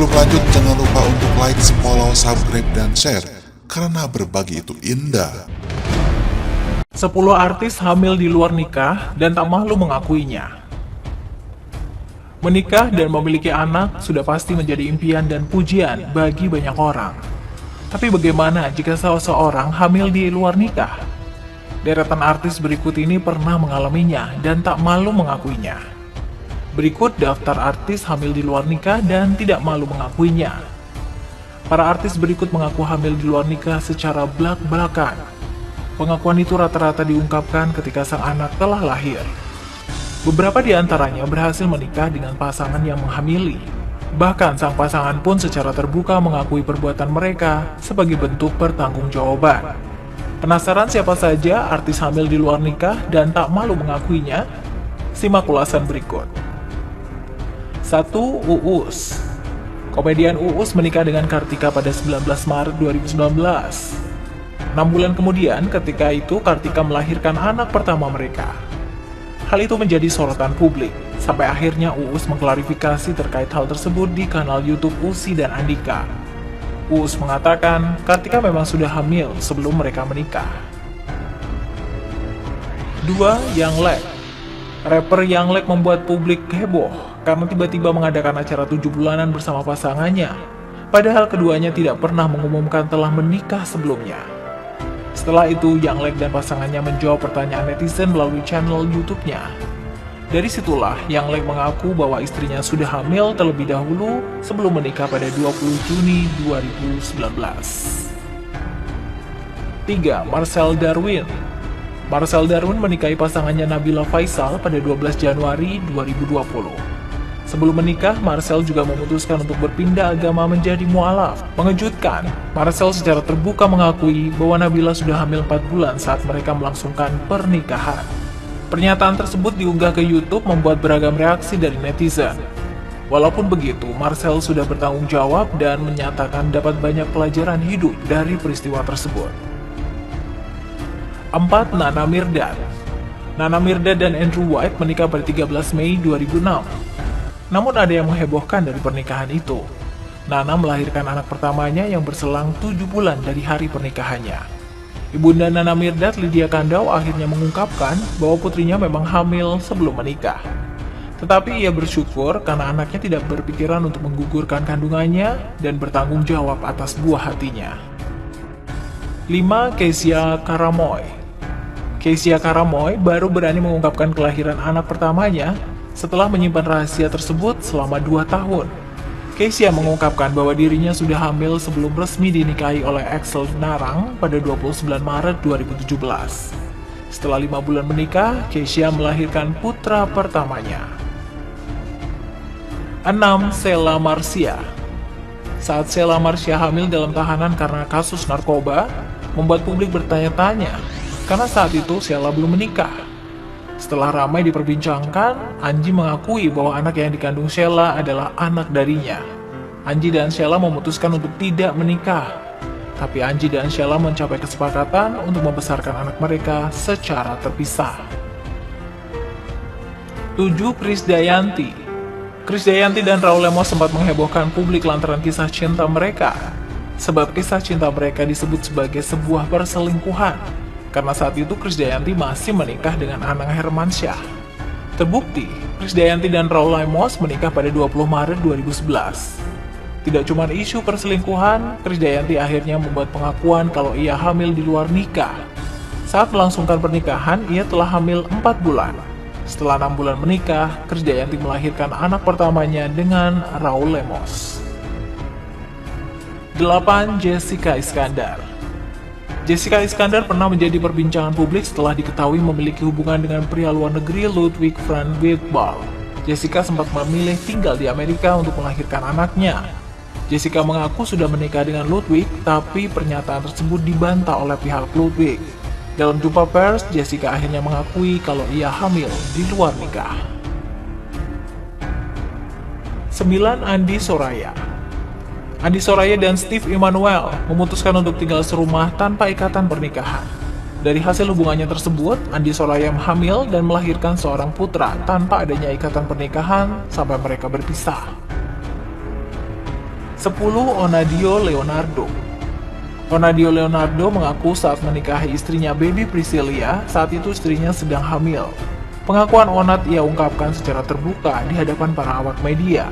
Sebelum lanjut, jangan lupa untuk like, follow, subscribe, dan share, karena berbagi itu indah. 10 artis hamil di luar nikah dan tak malu mengakuinya. Menikah dan memiliki anak sudah pasti menjadi impian dan pujian bagi banyak orang. Tapi bagaimana jika seseorang hamil di luar nikah? Deretan artis berikut ini pernah mengalaminya dan tak malu mengakuinya. Berikut daftar artis hamil di luar nikah dan tidak malu mengakuinya. Para artis berikut mengaku hamil di luar nikah secara belak-belakan. Pengakuan itu rata-rata diungkapkan ketika sang anak telah lahir. Beberapa di antaranya berhasil menikah dengan pasangan yang menghamili. Bahkan sang pasangan pun secara terbuka mengakui perbuatan mereka sebagai bentuk pertanggungjawaban. Penasaran siapa saja artis hamil di luar nikah dan tak malu mengakuinya? Simak ulasan berikut. 1. Uus. Komedian Uus menikah dengan Kartika pada 19 Maret 2019. 6 bulan kemudian, ketika itu Kartika melahirkan anak pertama mereka. Hal itu menjadi sorotan publik, sampai akhirnya Uus mengklarifikasi terkait hal tersebut di kanal YouTube Usi dan Andika. Uus mengatakan, Kartika memang sudah hamil sebelum mereka menikah. 2. Yang Lek. Rapper Yang Lek membuat publik heboh karena tiba-tiba mengadakan acara 7 bulanan bersama pasangannya, padahal keduanya tidak pernah mengumumkan telah menikah sebelumnya. Setelah itu, Yang Lek dan pasangannya menjawab pertanyaan netizen melalui channel YouTube-nya. Dari situlah, Yang Lek mengaku bahwa istrinya sudah hamil terlebih dahulu sebelum menikah pada 20 Juni 2019. 3. Marcel Darwin. Marcel Darwin menikahi pasangannya Nabila Faisal pada 12 Januari 2020. Sebelum menikah, Marcel juga memutuskan untuk berpindah agama menjadi mualaf. Mengejutkan, Marcel secara terbuka mengakui bahwa Nabila sudah hamil 4 bulan saat mereka melangsungkan pernikahan. Pernyataan tersebut diunggah ke YouTube membuat beragam reaksi dari netizen. Walaupun begitu, Marcel sudah bertanggung jawab dan menyatakan dapat banyak pelajaran hidup dari peristiwa tersebut. 4. Nana Mirdad. Nana Mirdad dan Andrew White menikah pada 13 Mei 2006. Namun ada yang menghebohkan dari pernikahan itu. Nana melahirkan anak pertamanya yang berselang 7 bulan dari hari pernikahannya. Ibunda Nana Mirdad, Lydia Kandau, akhirnya mengungkapkan bahwa putrinya memang hamil sebelum menikah. Tetapi ia bersyukur karena anaknya tidak berpikiran untuk menggugurkan kandungannya dan bertanggung jawab atas buah hatinya. 5. Kezia Karamoy. Kezia Karamoy baru berani mengungkapkan kelahiran anak pertamanya setelah menyimpan rahasia tersebut selama 2 tahun. Kezia mengungkapkan bahwa dirinya sudah hamil sebelum resmi dinikahi oleh Axel Narang pada 29 Maret 2017. Setelah 5 bulan menikah, Kezia melahirkan putra pertamanya. 6. Sheila Marcia. Saat Sheila Marcia hamil dalam tahanan karena kasus narkoba, membuat publik bertanya-tanya, karena saat itu Sheila belum menikah. Setelah ramai diperbincangkan, Anji mengakui bahwa anak yang dikandung Sheila adalah anak darinya. Anji dan Sheila memutuskan untuk tidak menikah, tapi Anji dan Sheila mencapai kesepakatan untuk membesarkan anak mereka secara terpisah. 7. Krisdayanti. Krisdayanti dan Raul Lemos sempat menghebohkan publik lantaran kisah cinta mereka. Sebab kisah cinta mereka disebut sebagai sebuah perselingkuhan. Karena saat itu Krisdayanti masih menikah dengan Anang Hermansyah. Terbukti, Krisdayanti dan Raul Lemos menikah pada 20 Maret 2011. Tidak cuma isu perselingkuhan, Krisdayanti akhirnya membuat pengakuan kalau ia hamil di luar nikah. Saat melangsungkan pernikahan, ia telah hamil 4 bulan. Setelah 6 bulan menikah, Krisdayanti melahirkan anak pertamanya dengan Raul Lemos. 8. Jessica Iskandar. Jessica Iskandar pernah menjadi perbincangan publik setelah diketahui memiliki hubungan dengan pria luar negeri Ludwig van Beekman. Jessica sempat memilih tinggal di Amerika untuk melahirkan anaknya. Jessica mengaku sudah menikah dengan Ludwig, tapi pernyataan tersebut dibantah oleh pihak Ludwig. Dalam jumpa pers, Jessica akhirnya mengakui kalau ia hamil di luar nikah. 9. Andi Soraya. Andi Soraya dan Steve Emmanuel memutuskan untuk tinggal serumah tanpa ikatan pernikahan. Dari hasil hubungannya tersebut, Andi Soraya hamil dan melahirkan seorang putra tanpa adanya ikatan pernikahan sampai mereka berpisah. 10. Onadio Leonardo. Onadio Leonardo mengaku saat menikahi istrinya Baby Priscilia, saat itu istrinya sedang hamil. Pengakuan Onat ia ungkapkan secara terbuka di hadapan para awak media.